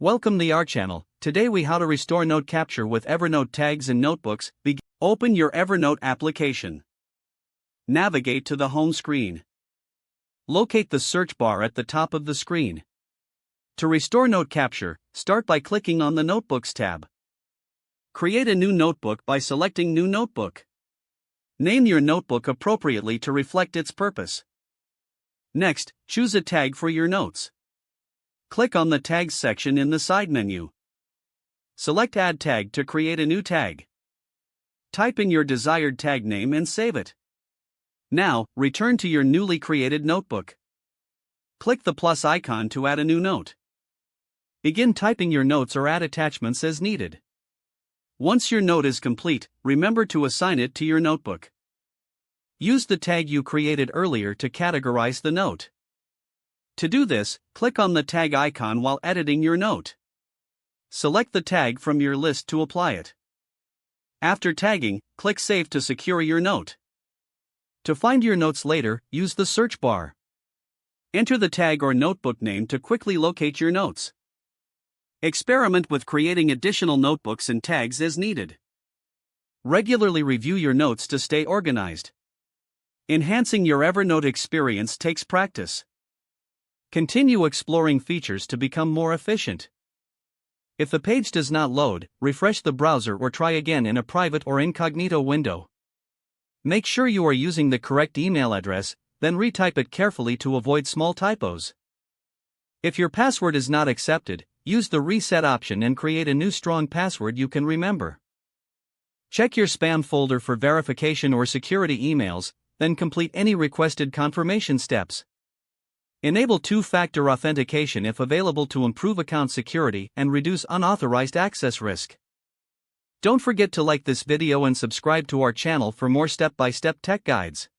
Welcome to our channel. Today we how to restore note capture with Evernote tags and notebooks. Open your Evernote application. Navigate to the home screen. Locate the search bar at the top of the screen. To restore note capture, start by clicking on the Notebooks tab. Create a new notebook by selecting New Notebook. Name your notebook appropriately to reflect its purpose. Next, choose a tag for your notes. Click on the Tags section in the side menu. Select Add Tag to create a new tag. Type in your desired tag name and save it. Now, return to your newly created notebook. Click the plus icon to add a new note. Begin typing your notes or add attachments as needed. Once your note is complete, remember to assign it to your notebook. Use the tag you created earlier to categorize the note. To do this, click on the tag icon while editing your note. Select the tag from your list to apply it. After tagging, click Save to secure your note. To find your notes later, use the search bar. Enter the tag or notebook name to quickly locate your notes. Experiment with creating additional notebooks and tags as needed. Regularly review your notes to stay organized. Enhancing your Evernote experience takes practice. Continue exploring features to become more efficient. If the page does not load, refresh the browser or try again in a private or incognito window. Make sure you are using the correct email address, then retype it carefully to avoid small typos. If your password is not accepted, use the reset option and create a new strong password you can remember. Check your spam folder for verification or security emails, then complete any requested confirmation steps. Enable two-factor authentication if available to improve account security and reduce unauthorized access risk. Don't forget to like this video and subscribe to our channel for more step-by-step tech guides.